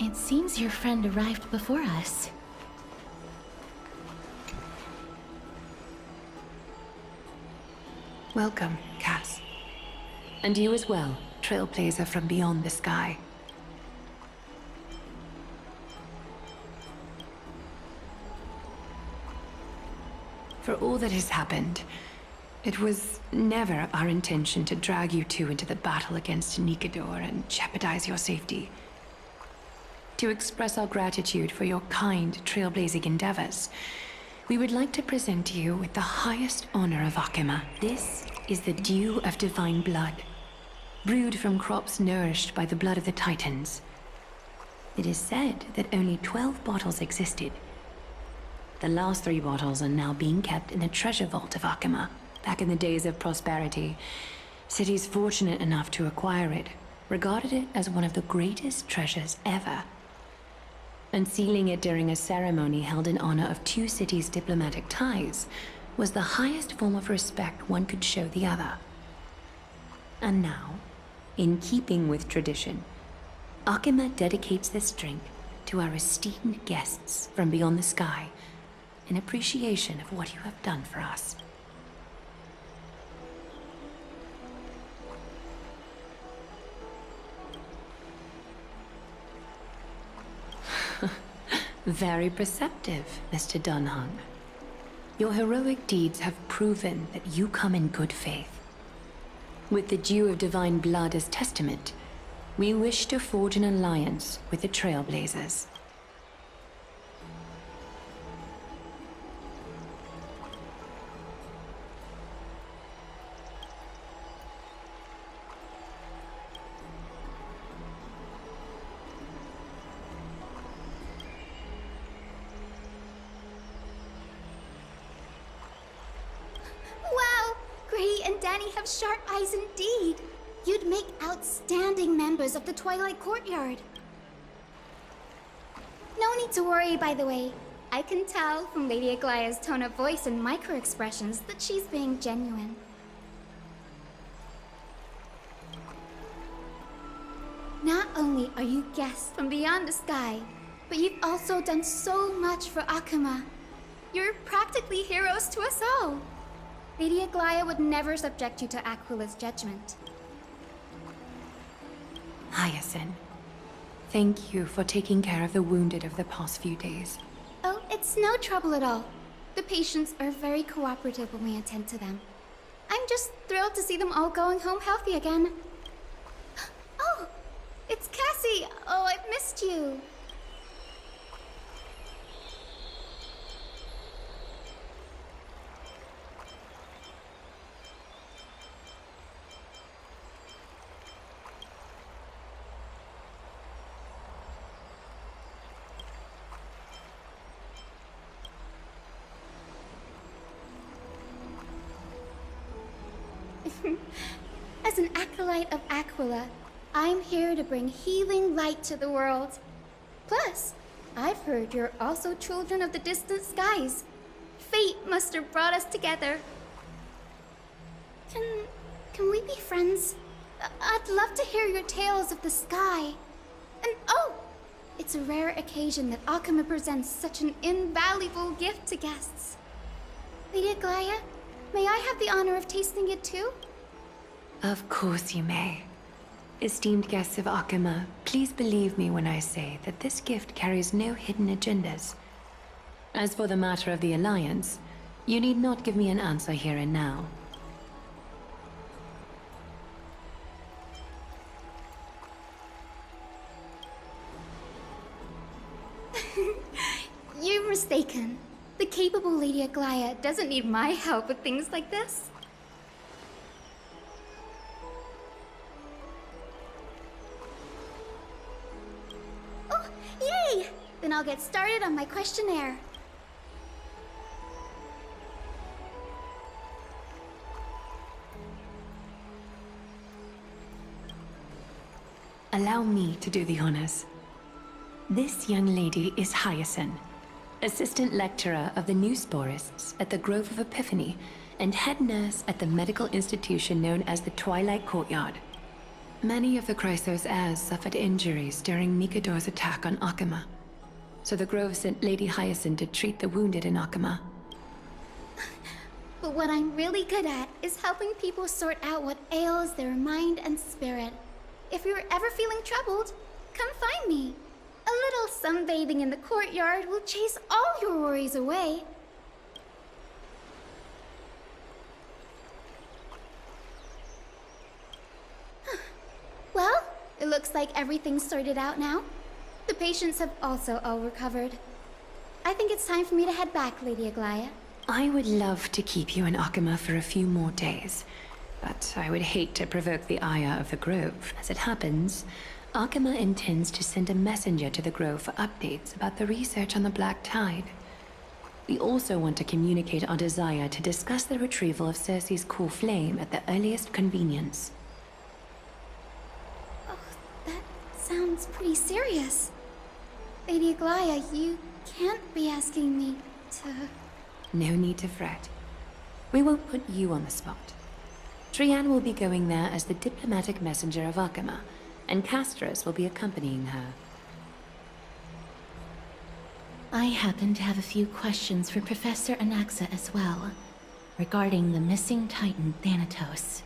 It seems your friend arrived before us. Welcome, Cass. And you as well, trailblazer from beyond the sky. For all that has happened, it was never our intention to drag you two into the battle against Nikador and jeopardize your safety. To express our gratitude for your kind, trailblazing endeavors, we would like to present you with the highest honor of Akima. This is the dew of divine blood, brewed from crops nourished by the blood of the Titans. It is said that only 12 bottles existed. The last 3 bottles are now being kept in the treasure vault of Akima. Back in the days of prosperity, cities fortunate enough to acquire it regarded it as one of the greatest treasures ever. Unsealing it during a ceremony held in honor of 2 cities' diplomatic ties was the highest form of respect one could show the other. And now, in keeping with tradition, Akima dedicates this drink to our esteemed guests from beyond the sky in appreciation of what you have done for us. Very perceptive, Mr. Dunhung. Your heroic deeds have proven that you come in good faith. With the dew of divine blood as testament, we wish to forge an alliance with the Trailblazers. Danny have sharp eyes indeed. You'd make outstanding members of the Twilight Courtyard. No need to worry, by the way. I can tell from Lady Aglaya's tone of voice and micro-expressions that she's being genuine. Not only are you guests from beyond the sky, but you've also done so much for Akima. You're practically heroes to us all. Lady Aglaya would never subject you to Aquila's judgment. Hyacinth, thank you for taking care of the wounded of the past few days. Oh, it's no trouble at all. The patients are very cooperative when we attend to them. I'm just thrilled to see them all going home healthy again. Oh, it's Cassie! Oh, I've missed you. As an acolyte of Aquila, I'm here to bring healing light to the world. Plus, I've heard you're also children of the distant skies. Fate must have brought us together. Can we be friends? I'd love to hear your tales of the sky. And oh, it's a rare occasion that Akima presents such an invaluable gift to guests. Lady Aglaya, may I have the honor of tasting it too? Of course you may. Esteemed guests of Akima, please believe me when I say that this gift carries no hidden agendas. As for the matter of the Alliance, you need not give me an answer here and now. You're mistaken. The capable Lady Aglaya doesn't need my help with things like this. Oh, yay! Then I'll get started on my questionnaire. Allow me to do the honors. This young lady is Hyacinth, assistant lecturer of the new sporists at the Grove of Epiphany and head nurse at the medical institution known as the Twilight Courtyard. Many of the Chrysos heirs suffered injuries during Nikador's attack on Akama. So the Grove sent Lady Hyacinth to treat the wounded in Akama. But what I'm really good at is helping people sort out what ails their mind and spirit. If you're ever feeling troubled, come find me. A little sunbathing in the courtyard will chase all your worries away. Well, it looks like everything's sorted out now. The patients have also all recovered. I think it's time for me to head back, Lady Aglaya. I would love to keep you in Akama for a few more days, but I would hate to provoke the ire of the Grove. As it happens, Akama intends to send a messenger to the Grove for updates about the research on the Black Tide. We also want to communicate our desire to discuss the retrieval of Circe's core flame at the earliest convenience. That sounds pretty serious. Lady Aglaya, you can't be asking me to... No need to fret. We won't put you on the spot. Trian will be going there as the diplomatic messenger of Akama, and Castras will be accompanying her. I happen to have a few questions for Professor Anaxa as well, regarding the missing Titan Thanatos.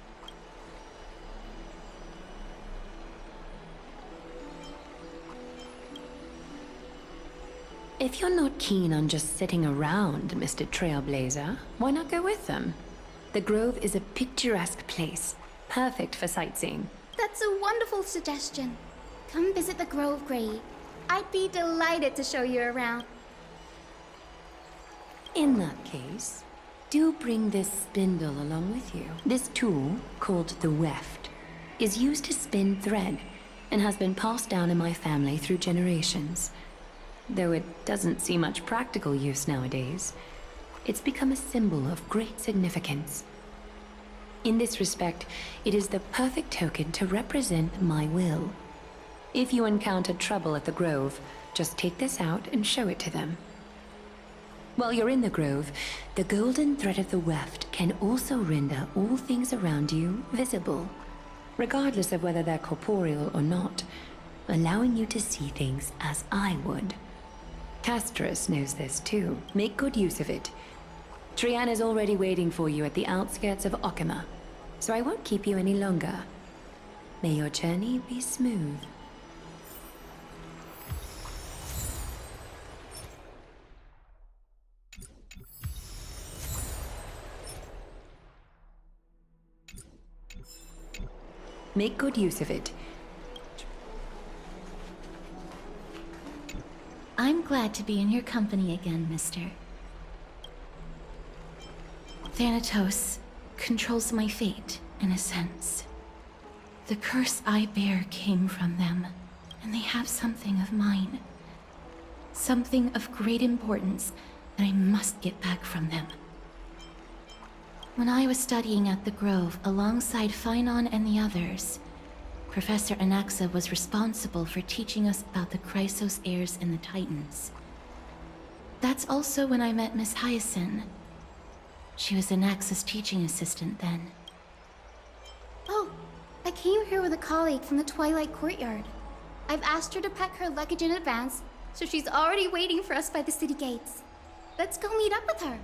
If you're not keen on just sitting around, Mr. Trailblazer, why not go with them? The Grove is a picturesque place, perfect for sightseeing. That's a wonderful suggestion. Come visit the Grove, Gray. I'd be delighted to show you around. In that case, do bring this spindle along with you. This tool, called the weft, is used to spin thread and has been passed down in my family through generations. Though it doesn't see much practical use nowadays, it's become a symbol of great significance. In this respect, it is the perfect token to represent my will. If you encounter trouble at the Grove, just take this out and show it to them. While you're in the Grove, the golden thread of the weft can also render all things around you visible, regardless of whether they're corporeal or not, allowing you to see things as I would. Castras knows this too. Make good use of it. Trian is already waiting for you at the outskirts of Akama, so I won't keep you any longer. May your journey be smooth. Make good use of it. I'm glad to be in your company again, mister. Thanatos controls my fate, in a sense. The curse I bear came from them, and they have something of mine. Something of great importance that I must get back from them. When I was studying at the Grove alongside Phynon and the others, Professor Anaxa was responsible for teaching us about the Chrysos heirs and the Titans. That's also when I met Miss Hyacinth. She was Anaxa's teaching assistant then. Oh, I came here with a colleague from the Twilight Courtyard. I've asked her to pack her luggage in advance, so she's already waiting for us by the city gates. Let's go meet up with her.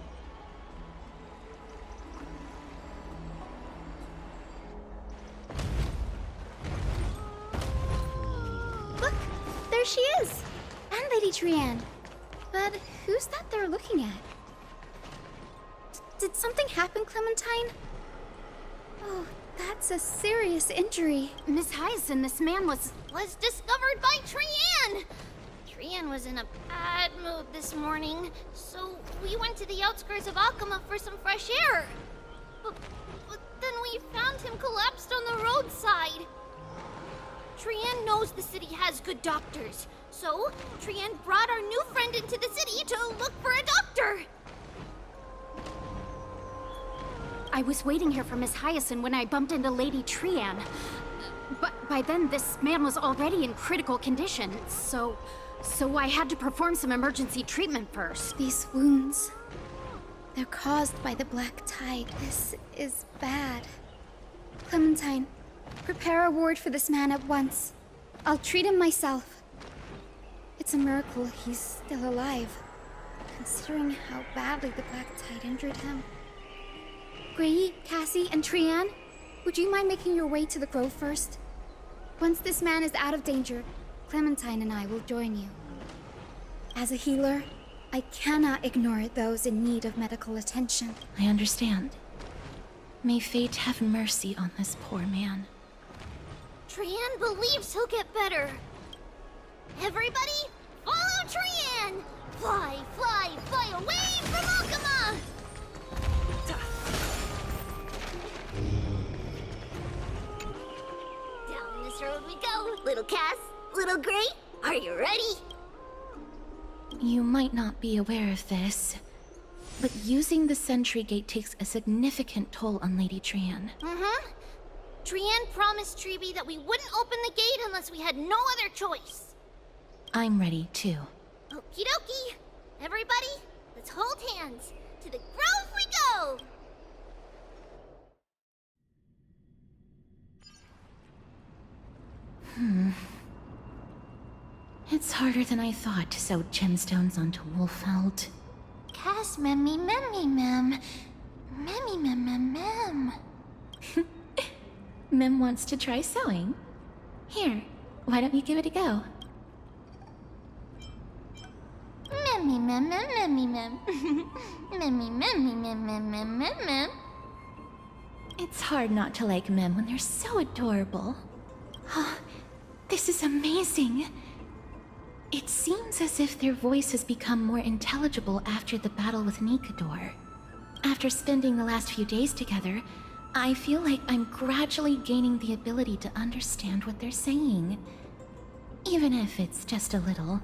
Look, there she is! And Lady Trian. But who's that they're looking at? Did something happen, Clementine? Oh, that's a serious injury. Miss Hyacinth, this man was discovered by Trian! Trian was in a bad mood this morning, so we went to the outskirts of Akama for some fresh air. But then we found him collapsed on the roadside. Trian knows the city has good doctors, so Trian brought our new friend into the city to look for a doctor. I was waiting here for Miss Hyacinth when I bumped into Lady Trian. But by then, this man was already in critical condition, so I had to perform some emergency treatment first. These wounds, they're caused by the Black Tide. This is bad. Clementine, Prepare a ward for this man at once. I'll treat him myself. It's a miracle he's still alive, considering how badly the Black Tide injured him. Gray, Cassie, and Trian, would you mind making your way to the grove first? Once this man is out of danger, Clementine and I will join you. As a healer, I cannot ignore those in need of medical attention. I understand. May fate have mercy on this poor man. Trian believes he'll get better. Everybody, follow Trian! Fly, fly, fly away from Alchema! Down this road we go, little Cass, little Gray. Are you ready? You might not be aware of this, but using the sentry gate takes a significant toll on Lady Trian. Trian promised Treeby that we wouldn't open the gate unless we had no other choice. I'm ready, too. Okie dokie. Everybody, let's hold hands. To the grove we go! It's harder than I thought to sew gemstones onto Wolfeld. Cass, memmy, mem. Memmy, mem. Mem wants to try sewing. Here, why don't you give it a go? Memmy, mem. Memmy, mem. It's hard not to like Mem when they're so adorable. Oh, this is amazing. It seems as if their voice has become more intelligible after the battle with Nikador. After spending the last few days together, I feel like I'm gradually gaining the ability to understand what they're saying. Even if it's just a little.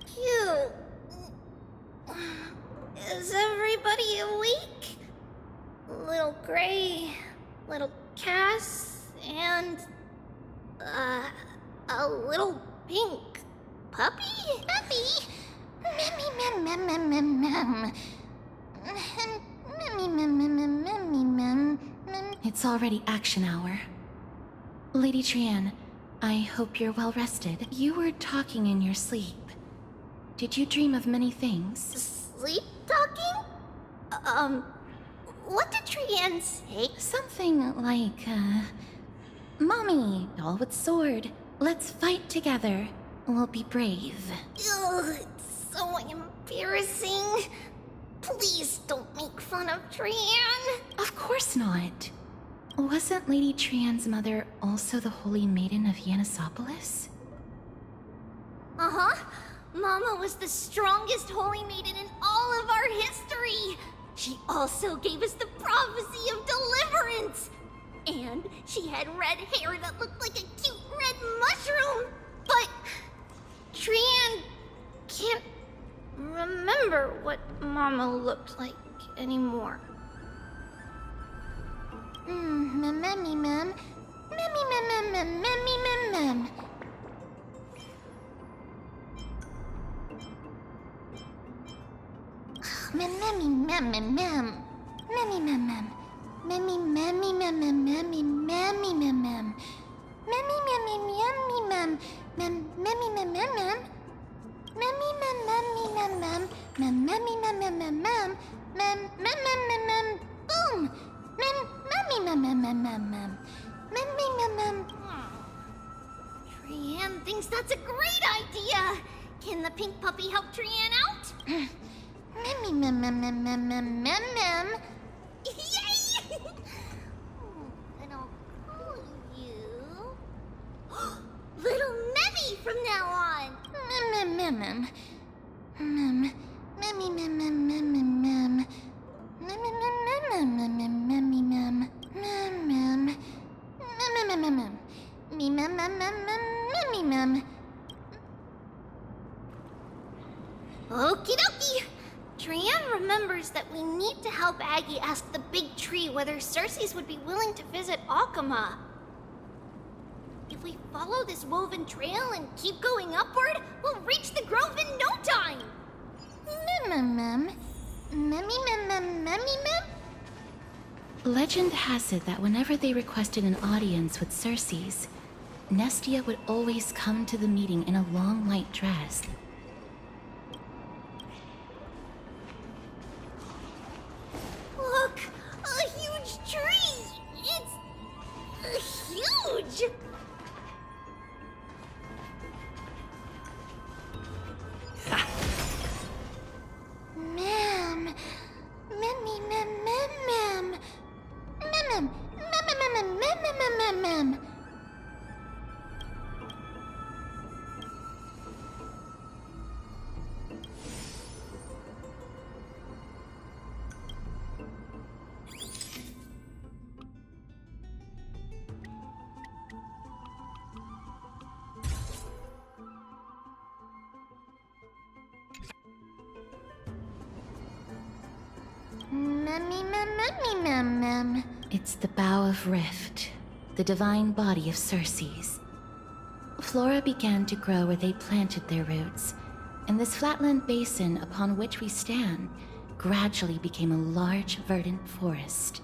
Cute. Is everybody awake? Little Gray, little Cass, and a little pink puppy? It's already action hour. Lady Trian, I hope you're well rested. You were talking in your sleep. Did you dream of many things? Sleep talking? What did Trian say? Something like, Mommy, doll with sword, let's fight together. We'll be brave. Ugh, it's so embarrassing. Please don't make fun of Trian. Of course not. Wasn't Lady Trian's mother also the Holy Maiden of Yanisopolis? Uh-huh. Mama was the strongest Holy Maiden in all of our history. She also gave us the prophecy of deliverance. And she had red hair that looked like a cute red mushroom. But Trian can't remember what Mama looked like anymore. Memmy, mem. Trian thinks that's a great idea. Can the pink puppy help Trian out? Yay! And I'll call you Okie dokie! Trian remembers that we need to help Aggie ask the big tree whether Circes would be willing to visit Akama. If we follow this woven trail and keep going upward, we'll reach the grove in no time! Legend has it that whenever they requested an audience with Circes, Nestia would always come to the meeting in a long white dress. Look! A huge tree! It's... huge! It's the bough of Rift, the divine body of Circes. Flora began to grow where they planted their roots, and this flatland basin upon which we stand gradually became a large, verdant forest.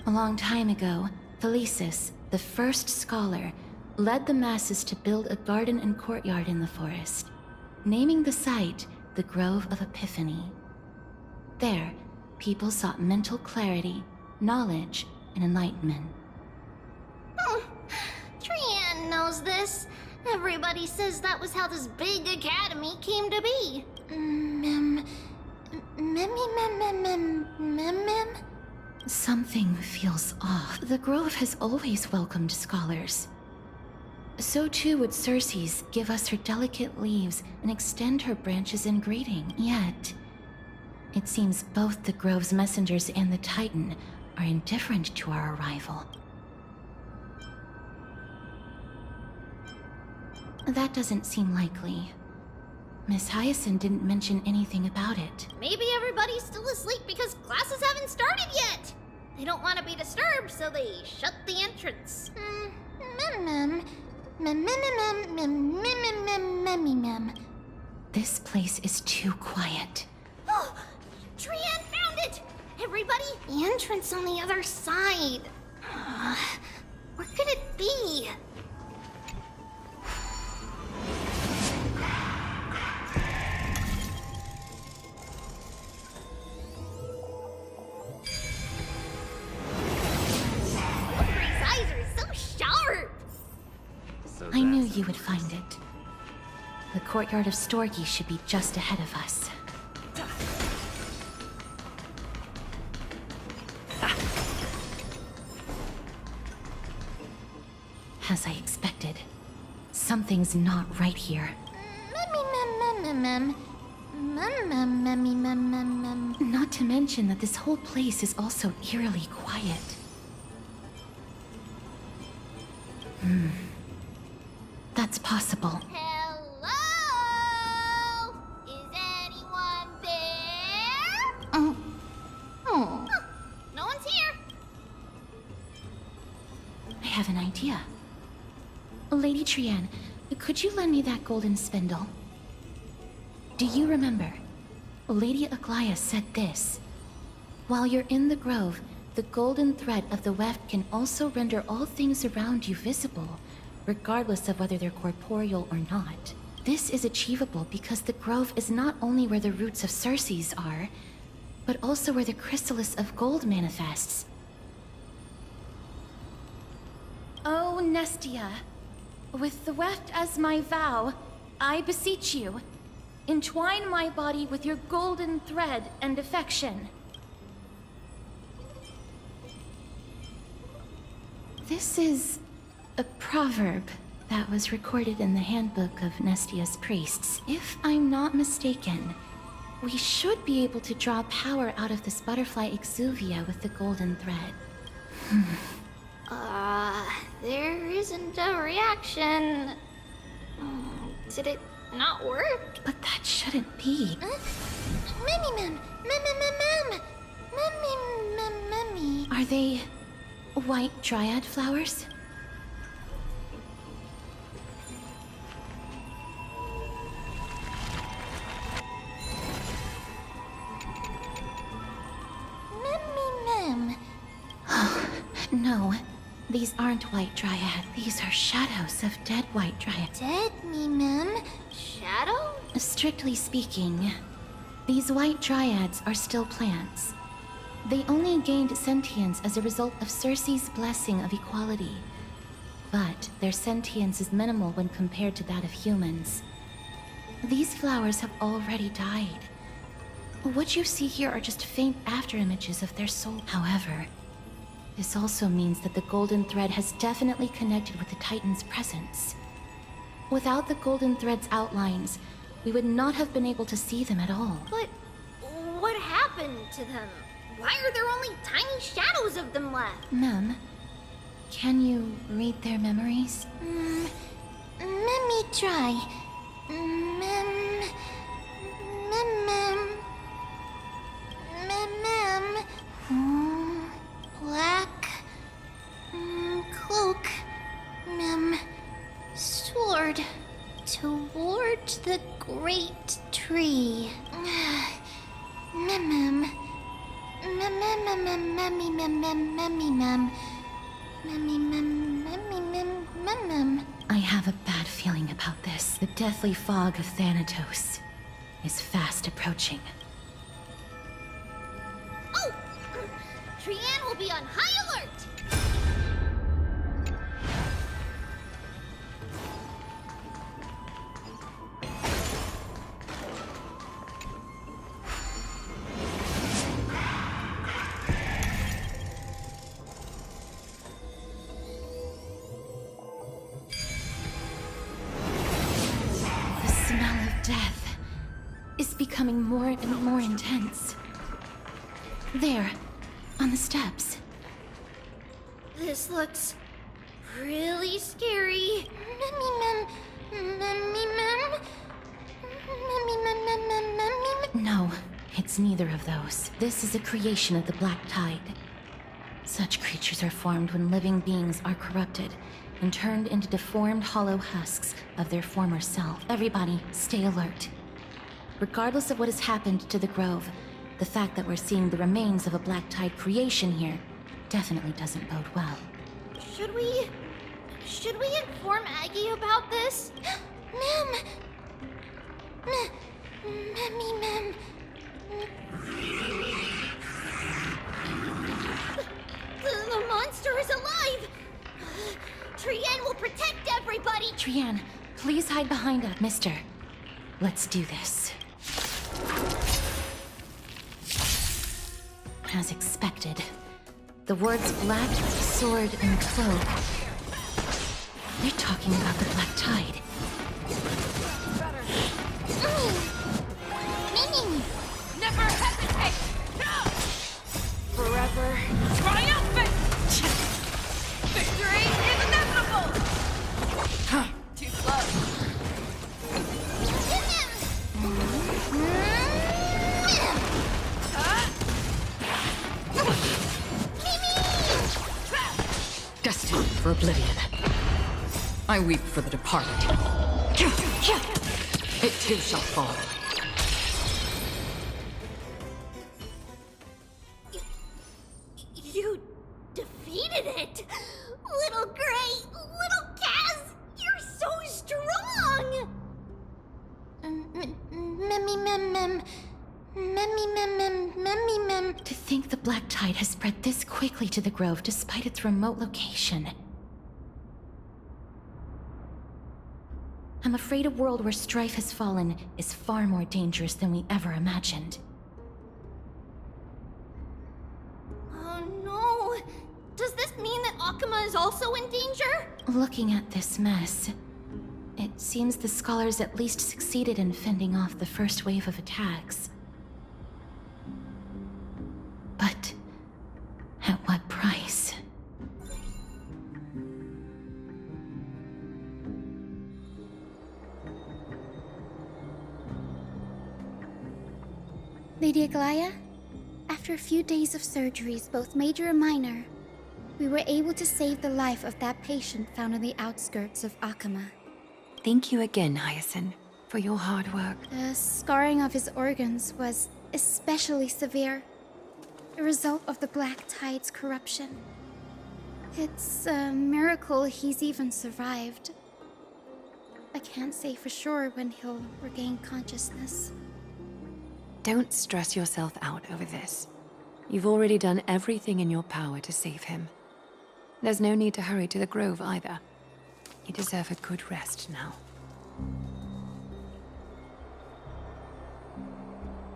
A long time ago, Thelesis, the first scholar, led the masses to build a garden and courtyard in the forest, naming the site the Grove of Epiphany. There, people sought mental clarity, knowledge, and enlightenment. Trian knows this. Everybody says that was how this big academy came to be. Something feels off. The Grove has always welcomed scholars. So too would Circes give us her delicate leaves and extend her branches in greeting. Yet, it seems both the Grove's messengers and the Titan are indifferent to our arrival. That doesn't seem likely. Miss Hyacinth didn't mention anything about it. Maybe everybody's still asleep because classes haven't started yet. They don't want to be disturbed, so they shut the entrance. This place is too quiet. Oh, Trian found it! Everybody, the entrance on the other side. Where could it be? Audrey's eyes are so sharp! I knew you would find it. The courtyard of Storgi should be just ahead of us. As I expected, something's not right here. Not to mention that this whole place is also eerily quiet. That's possible. Hello? Is anyone there? Huh, no one's here. I have an idea. Lady Trian, could you lend me that golden spindle? Do you remember? Lady Aglaia said this. While you're in the grove, the golden thread of the weft can also render all things around you visible, regardless of whether they're corporeal or not. This is achievable because the grove is not only where the roots of Circes are, but also where the chrysalis of gold manifests. Oh, Nestia, with the weft as my vow, I beseech you, entwine my body with your golden thread and affection. This is a proverb that was recorded in the handbook of Nestia's priests. If I'm not mistaken, we should be able to draw power out of this butterfly exuvia with the golden thread. There isn't a reaction. Did it not work? But that shouldn't be. Mem. Are they white dryad flowers? Mem. Oh, no. These aren't white dryad. These are shadows of dead white dryad. Dead Mem? Shadow? Strictly speaking, these white dryads are still plants. They only gained sentience as a result of Circe's blessing of equality. But their sentience is minimal when compared to that of humans. These flowers have already died. What you see here are just faint afterimages of their soul. However, this also means that the golden thread has definitely connected with the Titan's presence. Without the golden thread's outlines, we would not have been able to see them at all. But what happened to them? Why are there only tiny shadows of them left? Mem, can you read their memories? Let me try. Black cloak, sword toward the great tree. I have a bad feeling about this. The deathly fog of Thanatos is fast approaching. Oh! Trian will be on high alert! The smell of death is becoming more and more intense. There, on the steps. This looks really scary. No, it's neither of those. This is a creation of the Black Tide. Such creatures are formed when living beings are corrupted and turned into deformed hollow husks of their former self. Everybody, stay alert. Regardless of what has happened to the Grove, the fact that we're seeing the remains of a Black Tide creation here definitely doesn't bode well. Should we inform Aggie about this? Mem! The monster is alive! Trian will protect everybody! Trian, please hide behind us. Mister, let's do this. As expected, the words black, sword, and cloak. They're talking about the Black Tide. Never hesitate! Forever triumphant! Victory is inevitable! Too slow. Destined for oblivion. I weep for the departed. It too shall fall. You defeated it! Little Gray, little Kaz, you're so strong! To think the Black Tide has spread this quickly to the Grove despite its remote location. I'm afraid a world where strife has fallen is far more dangerous than we ever imagined. Oh no! Does this mean that Akama is also in danger? Looking at this mess, it seems the scholars at least succeeded in fending off the first wave of attacks. But at what price? Lady Aglaya, after a few days of surgeries, both major and minor, we were able to save the life of that patient found on the outskirts of Akama. Thank you again, Hyacinth, for your hard work. The scarring of his organs was especially severe, a result of the Black Tide's corruption. It's a miracle he's even survived. I can't say for sure when he'll regain consciousness. Don't stress yourself out over this. You've already done everything in your power to save him. There's no need to hurry to the Grove either. You deserve a good rest now.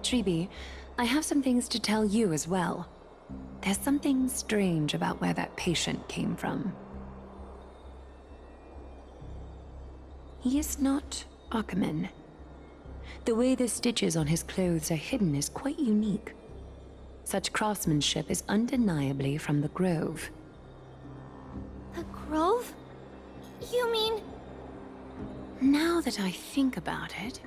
Treeby, I have some things to tell you as well. There's something strange about where that patient came from. He is not Akaman. The way the stitches on his clothes are hidden is quite unique. Such craftsmanship is undeniably from the Grove. The Grove? You mean... Now that I think about it,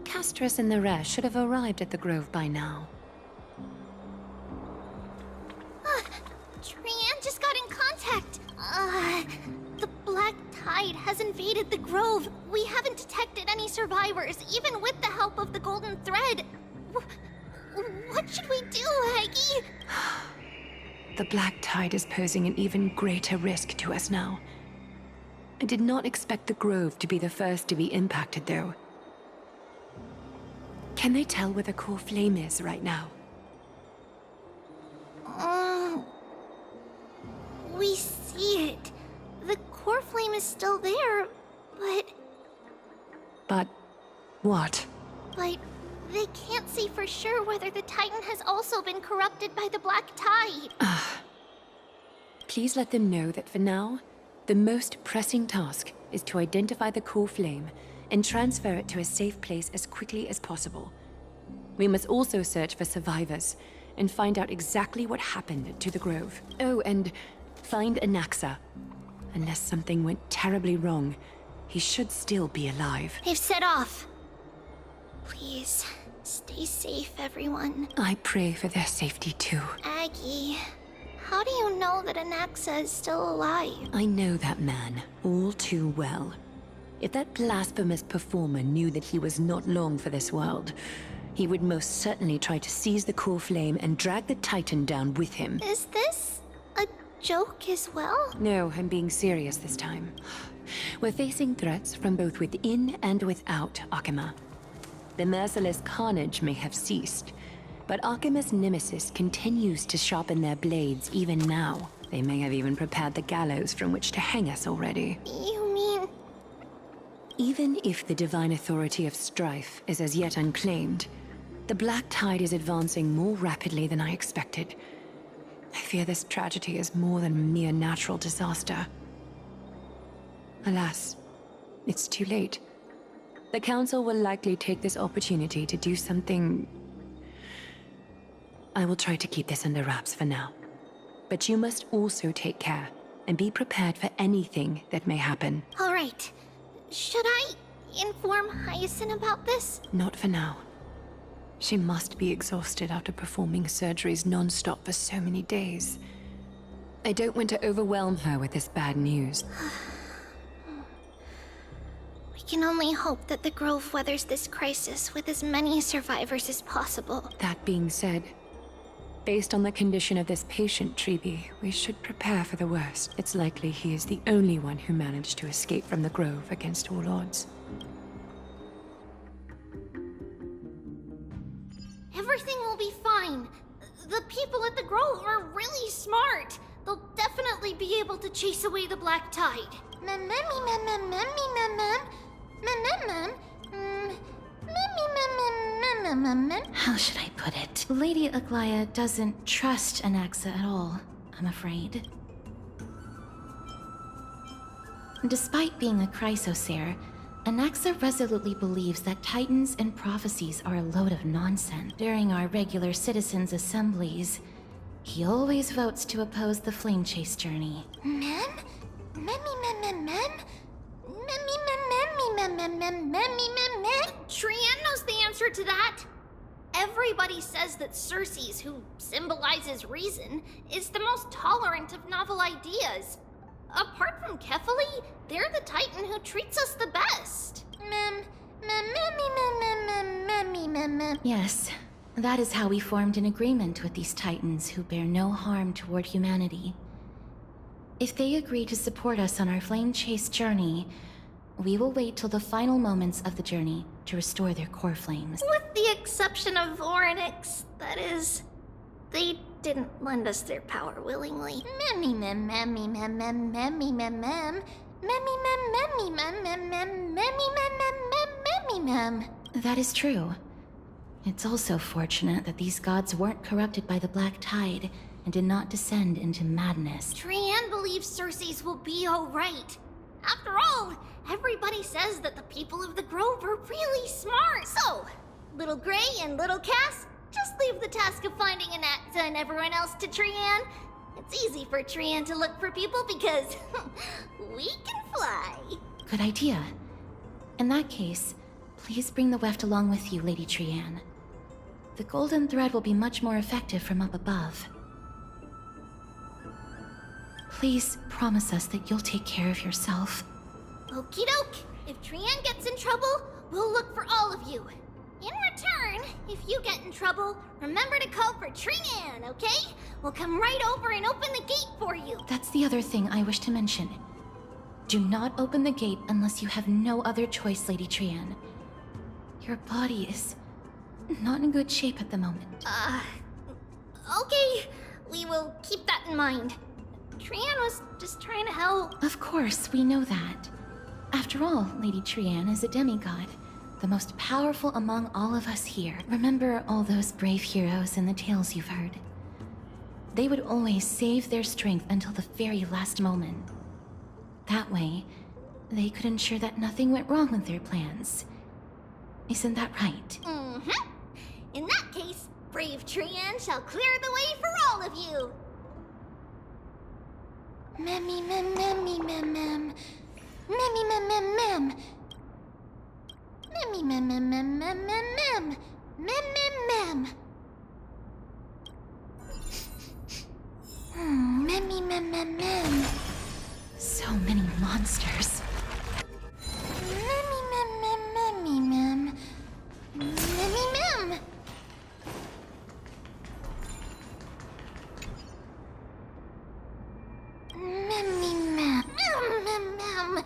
Castris and the rest should have arrived at the Grove by now. Trian just got in contact. The Black Tide has invaded the Grove. We haven't detected any survivors, even with the help of the Golden Thread. What should we do, Aggie? The Black Tide is posing an even greater risk to us now. I did not expect the Grove to be the first to be impacted, though. Can they tell where the core flame is right now? We see it. The core flame is still there, but... But what? But they can't say for sure whether the Titan has also been corrupted by the Black Tide. Please let them know that for now, the most pressing task is to identify the core flame and transfer it to a safe place as quickly as possible. We must also search for survivors and find out exactly what happened to the Grove. Oh, and find Anaxa. Unless something went terribly wrong, he should still be alive. They've set off. Please, stay safe, everyone. I pray for their safety too. Aggie, how do you know that Anaxa is still alive? I know that man all too well. If that blasphemous performer knew that he was not long for this world, he would most certainly try to seize the core flame and drag the Titan down with him. Is this a joke as well? No, I'm being serious this time. We're facing threats from both within and without Akama. The merciless carnage may have ceased, but Akima's nemesis continues to sharpen their blades even now. They may have even prepared the gallows from which to hang us already. You mean... Even if the divine authority of strife is as yet unclaimed, the Black Tide is advancing more rapidly than I expected. I fear this tragedy is more than a mere natural disaster. Alas, it's too late. The Council will likely take this opportunity to do something... I will try to keep this under wraps for now. But you must also take care and be prepared for anything that may happen. All right. Should I inform Hyacinth about this? Not for now. She must be exhausted after performing surgeries non-stop for so many days. I don't want to overwhelm her with this bad news. We can only hope that the Grove weathers this crisis with as many survivors as possible. That being said, based on the condition of this patient, Treeby, we should prepare for the worst. It's likely he is the only one who managed to escape from the Grove against all odds. Everything will be fine. The people at the Grove are really smart. They'll definitely be able to chase away the Black Tide. How should I put it? Lady Aglaya doesn't trust Anaxa at all, I'm afraid. Despite being a chrysosaur, Anaxa resolutely believes that titans and prophecies are a load of nonsense. During our regular citizens' assemblies, he always votes to oppose the flame chase journey. Mem? Trian knows the answer to that. Everybody says that Circes, who symbolizes reason, is the most tolerant of novel ideas. Apart from Kefali, they're the Titan who treats us the best. Yes, that is how we formed an agreement with these Titans who bear no harm toward humanity. If they agree to support us on our flame chase journey, we will wait till the final moments of the journey to restore their core flames. With the exception of Orynyx, that is. They didn't lend us their power willingly. That is true. It's also fortunate that these gods weren't corrupted by the Black Tide and did not descend into madness. Trian believes Circes will be alright. After all, everybody says that the people of the Grove are really smart. So, Little Gray and Little Cass, just leave the task of finding Anaxa and everyone else to Trian. It's easy for Trian to look for people because we can fly. Good idea. In that case, please bring the weft along with you, Lady Trian. The golden thread will be much more effective from up above. Please promise us that you'll take care of yourself. Okie doke. If Trian gets in trouble, we'll look for all of you. In return, if you get in trouble, remember to call for Trian, okay? We'll come right over and open the gate for you. That's the other thing I wish to mention. Do not open the gate unless you have no other choice, Lady Trian. Your body is not in good shape at the moment. Okay. We will keep that in mind. Trian was just trying to help. Of course, we know that. After all, Lady Trian is a demigod, the most powerful among all of us here. Remember all those brave heroes in the tales you've heard? They would always save their strength until the very last moment. That way, they could ensure that nothing went wrong with their plans. Isn't that right? Mm-hmm. In that case, brave Trian shall clear the way for all of you. Memmy mem memmy mem mem. Memmy mem mem mem. Memmy mem mem mem mem mem mem. Mem mem mem. Memmy mem mem mem. So many monsters. Memmy mem mem memmy mem. Memmy mem. Memmy mem. Mem mem mem.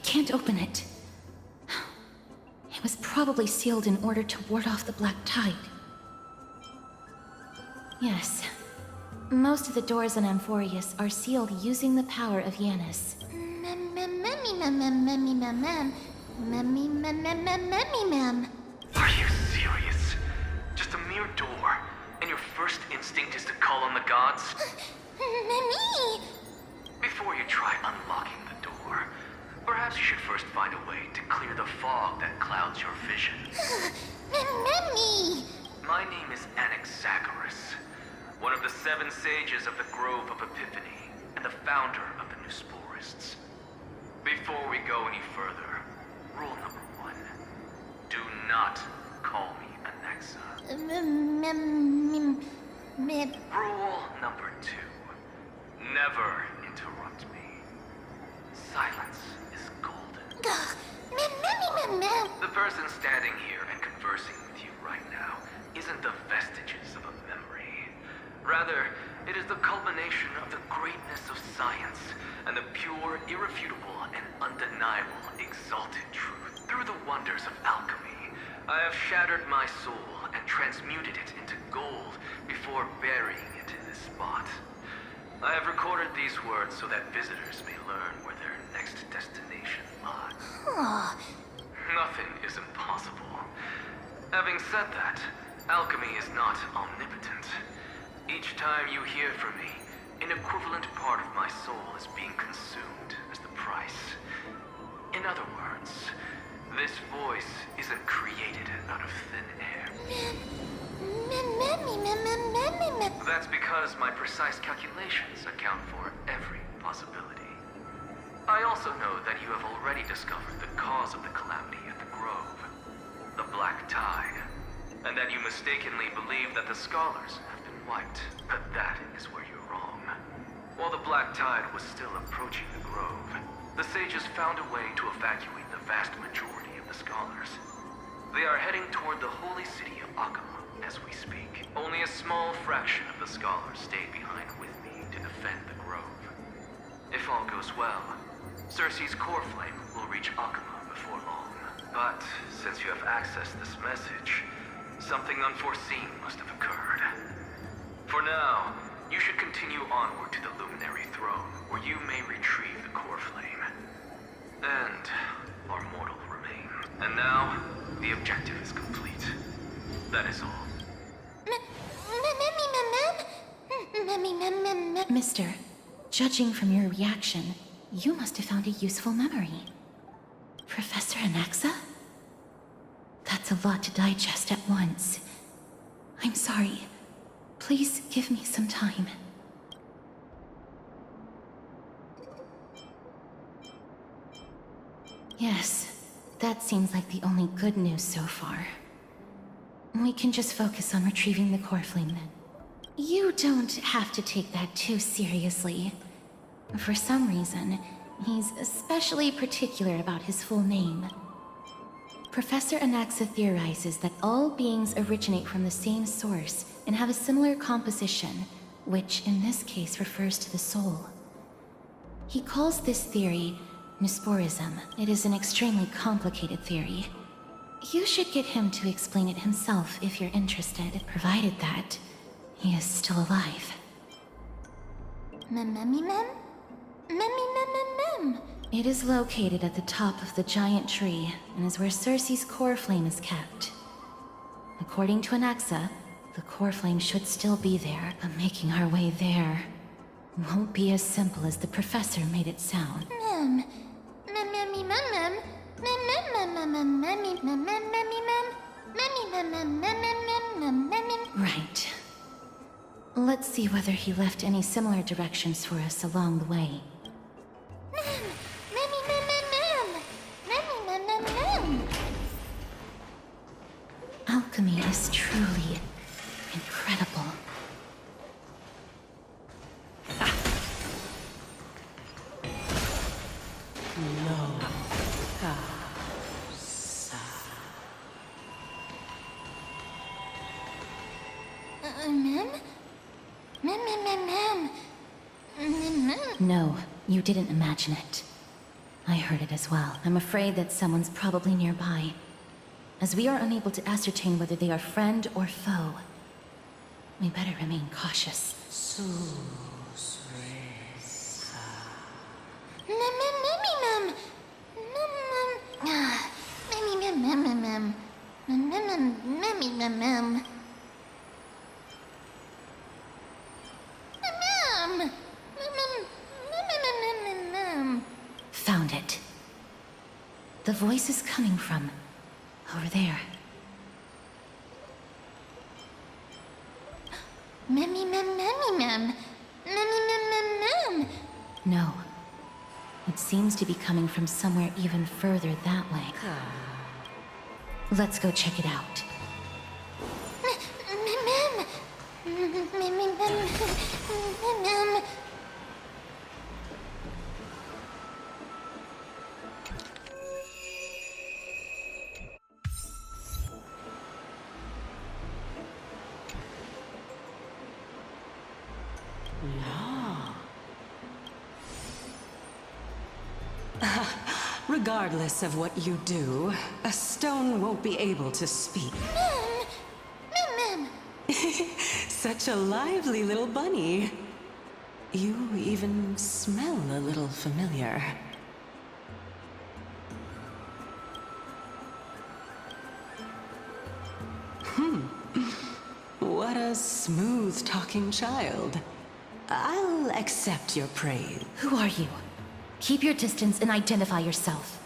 Can't open it. It was probably sealed in order to ward off the Black Tide. Yes. Most of the doors on Amphorius are sealed using the power of Yanis. Mem mem memmy mem mem memmy mem mem. Memmy mem mem mem memmy mem. Are you serious? Just a mere door, and your first instinct is to call on the gods? Memmy. Before you try unlocking the door, perhaps you should first find a way to clear the fog that clouds your vision. Memmy. My name is Anaxagoras, one of the 7 sages of the Grove of Epiphany, and the founder of the New Sporists. Before we go any further, rule number 1. Do not Rule number 2. Never interrupt me. Silence is golden. The person standing here and conversing with you right now isn't the vestiges of a memory. Rather, it is the culmination of the greatness of science and the pure, irrefutable, and undeniable exalted truth. Through the wonders of alchemy, I have shattered my soul and transmuted it into gold before burying it in this spot. I have recorded these words so that visitors may learn where their next destination lies. Nothing is impossible. Having said that, alchemy is not omnipotent. Each time you hear from me, an equivalent part of my soul is being consumed as the price. In other words, this voice isn't created out of thin air. That's because my precise calculations account for every possibility. I also know that you have already discovered the cause of the calamity at the Grove, the Black Tide, and that you mistakenly believe that the Scholars have been wiped. But that is where you're wrong. While the Black Tide was still approaching the Grove, the sages found a way to evacuate the vast majority of the Scholars. They are heading toward the holy city of Akama as we speak. Only a small fraction of the Scholars stayed behind with me to defend the Grove. If all goes well, Cersei's core flame will reach Akama before long. But since you have accessed this message, something unforeseen must have occurred. For now, you should continue onward to the Luminary Throne, where you may retrieve the core flame. And our mortal remains. And now, the objective is complete. That is all. Mister, judging from your reaction, you must have found a useful memory. Professor Anaxa? That's a lot to digest at once. I'm sorry. Please give me some time. Yes, that seems like the only good news so far. We can just focus on retrieving the core flame then. You don't have to take that too seriously. For some reason, he's especially particular about his full name. Professor Anaxa theorizes that all beings originate from the same source and have a similar composition, which in this case refers to the soul. He calls this theory Nesporism. It is an extremely complicated theory. You should get him to explain it himself if you're interested, provided that he is still alive. It is located at the top of the giant tree and is where Cersei's core flame is kept. According to Anaxa, the core flame should still be there, but making our way there won't be as simple as the professor made it sound. Right. Let's see whether he left any similar directions for us along the way. Alchemy is truly incredible. No, you didn't imagine it. I heard it as well. I'm afraid that someone's probably nearby. As we are unable to ascertain whether they are friend or foe, we better remain cautious. Found it. The voice is coming from over there. No. It seems to be coming from somewhere even further that way. Let's go check it out. Regardless of what you do, a stone won't be able to speak. Such a lively little bunny. You even smell a little familiar. What a smooth-talking child. I'll accept your praise. Who are you? Keep your distance and identify yourself.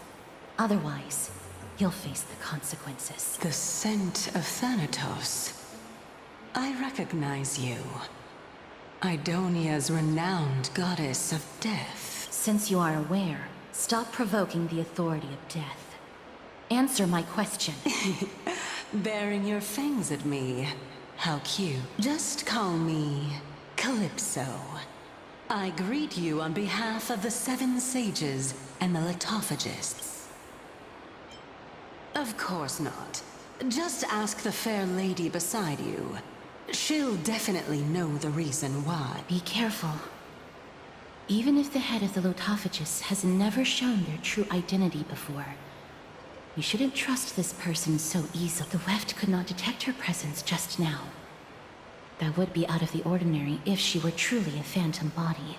Otherwise, you'll face the consequences. The scent of Thanatos. I recognize you. Idonia's renowned goddess of death. Since you are aware, stop provoking the authority of death. Answer my question. Baring your fangs at me. How cute. Just call me Calypso. I greet you on behalf of the Seven Sages and the Litophagists. Of course not. Just ask the fair lady beside you. She'll definitely know the reason why. Be careful. Even if the head of the Litophagists has never shown their true identity before, we shouldn't trust this person so easily. The Weft could not detect her presence just now. That would be out of the ordinary if she were truly a phantom body.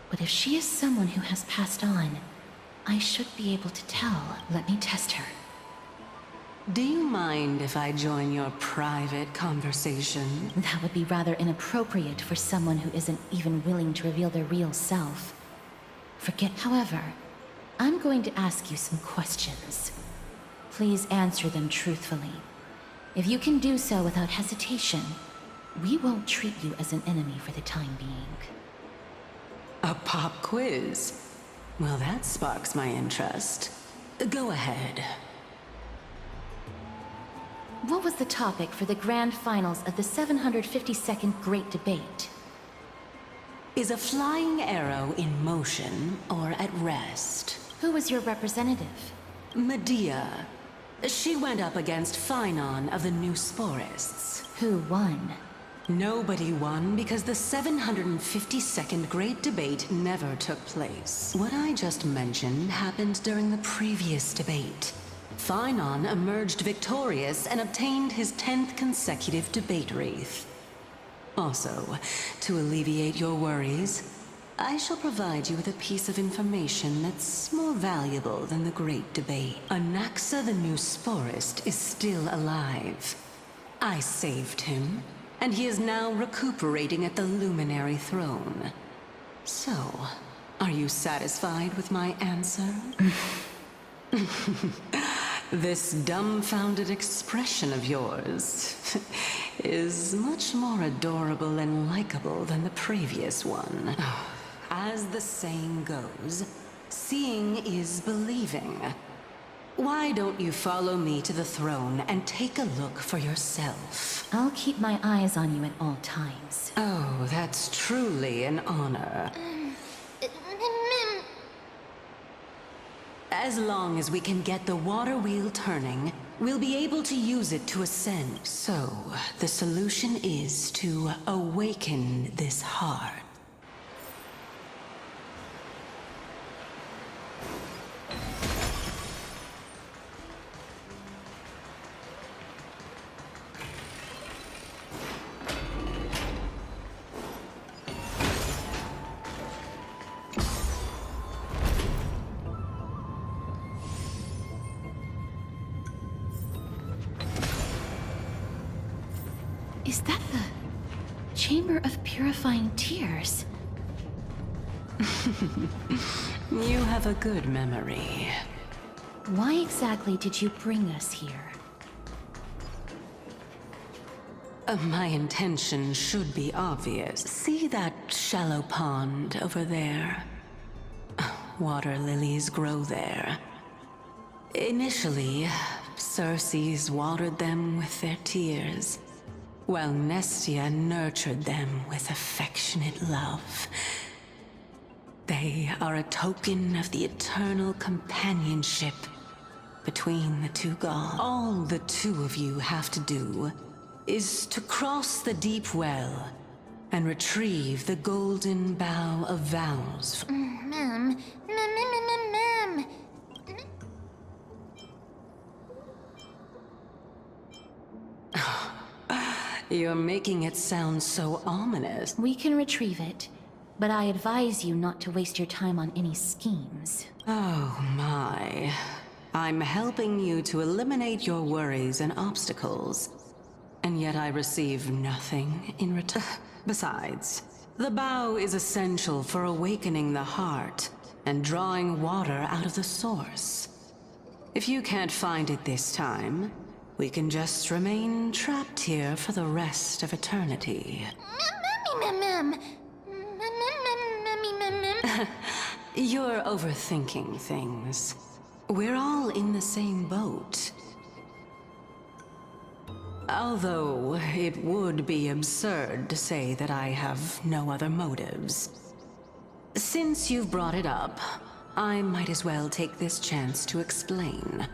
But if she is someone who has passed on, I should be able to tell. Let me test her. Do you mind if I join your private conversation? That would be rather inappropriate for someone who isn't even willing to reveal their real self. However, I'm going to ask you some questions. Please answer them truthfully. If you can do so without hesitation, we won't treat you as an enemy for the time being. A pop quiz? Well, that sparks my interest. Go ahead. What was the topic for the grand finals of the 752nd Great Debate? Is a flying arrow in motion or at rest? Who was your representative? Medea. She went up against Phynon of the New Sporists. Who won? Nobody won because the 752nd Great Debate never took place. What I just mentioned happened during the previous debate. Phynon emerged victorious and obtained his 10th consecutive debate wreath. Also, to alleviate your worries, I shall provide you with a piece of information that's more valuable than the Great Debate. Anaxa the New Sporist is still alive. I saved him, and he is now recuperating at the Luminary Throne. So, are you satisfied with my answer? This dumbfounded expression of yours is much more adorable and likable than the previous one. As the saying goes, seeing is believing. Why don't you follow me to the throne and take a look for yourself? I'll keep my eyes on you at all times. Oh, that's truly an honor. As long as we can get the water wheel turning, we'll be able to use it to ascend. So, the solution is to awaken this heart. Is that the Chamber of Purifying Tears? You have a good memory. Why exactly did you bring us here? My intention should be obvious. See that shallow pond over there? Water lilies grow there. Initially, Circes watered them with their tears. while Nestia nurtured them with affectionate love. They are a token of the eternal companionship between the two gods. All the two of you have to do is to cross the deep well and retrieve the golden bough of vows. Ma'am. You're making it sound so ominous. We can retrieve it, but I advise you not to waste your time on any schemes. Oh my. I'm helping you to eliminate your worries and obstacles, and yet I receive nothing in return. Besides, the bow is essential for awakening the heart and drawing water out of the source. If you can't find it this time, we can just remain trapped here for the rest of eternity. You're overthinking things. We're all in the same boat. Although it would be absurd to say that I have no other motives. Since you've brought it up, I might as well take this chance to explain.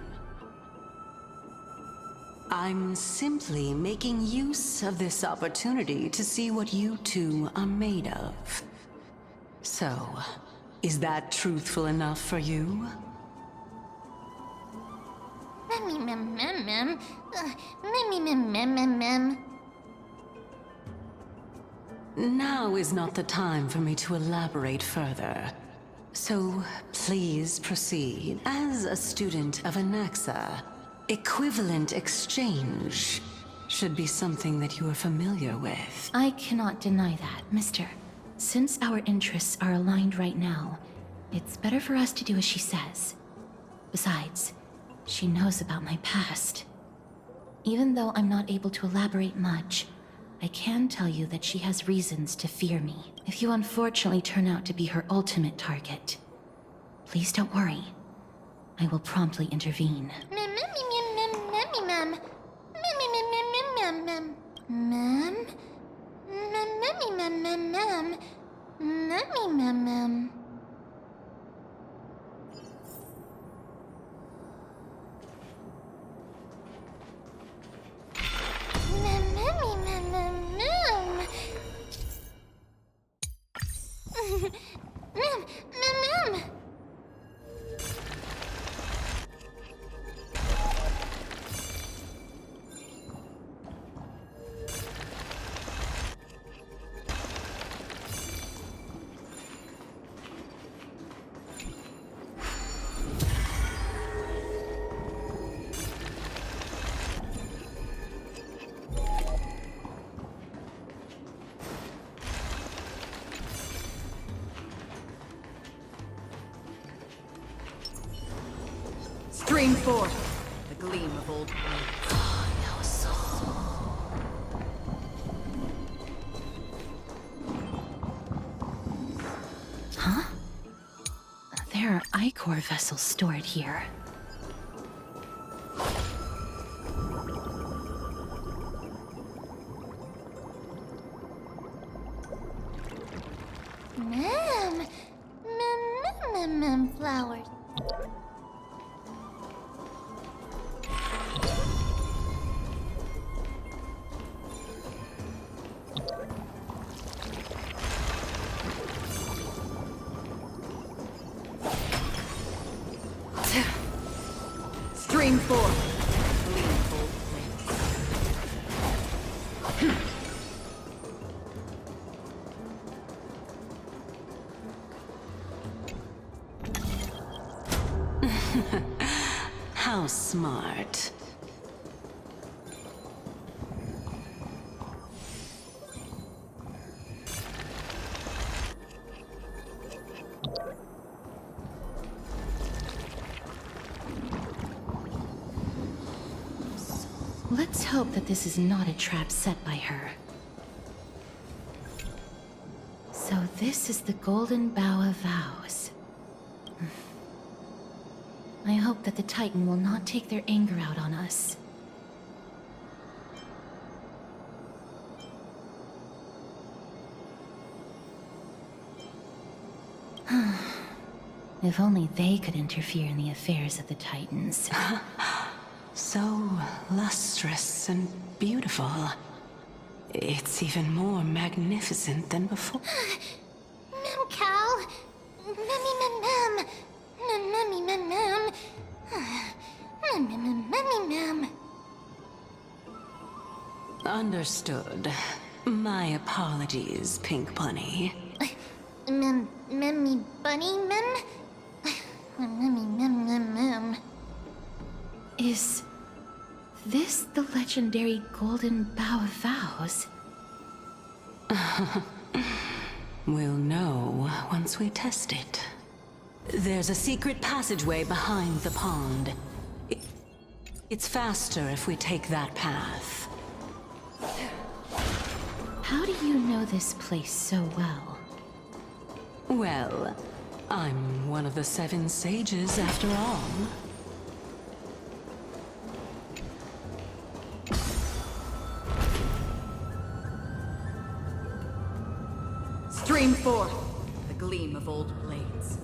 I'm simply making use of this opportunity to see what you two are made of. So, is that truthful enough for you? Now is not the time for me to elaborate further. So, please proceed. As a student of Anaxa, equivalent exchange should be something that you are familiar with. I cannot deny that, mister. Since our interests are aligned right now, it's better for us to do as she says. Besides, she knows about my past. Even though I'm not able to elaborate much, I can tell you that she has reasons to fear me. If you unfortunately turn out to be her ultimate target, please don't worry. I will promptly intervene. Stream forth, the gleam of old blades. Huh? There are Ichor vessels stored here. Flowers. Stream forth, the gleam of old How smart. Let's hope that this is not a trap set by her. So this is the Golden Bough of Vows. I hope that the Titan will not take their anger out on us. If only they could interfere in the affairs of the Titans. So lustrous and beautiful. It's even more magnificent than before. Mem Cal. Memmy mem mem. Memmy mem mem. Memmy mem. Understood. My apologies, Pink Bunny. Memmy bunny mem. Memmy mem. Is this the legendary Golden Bough of Vows? We'll know once we test it. There's a secret passageway behind the pond. It's faster if we take that path. How do you know this place so well? Well, I'm one of the 7 sages after all. Stream forth the gleam of old blades.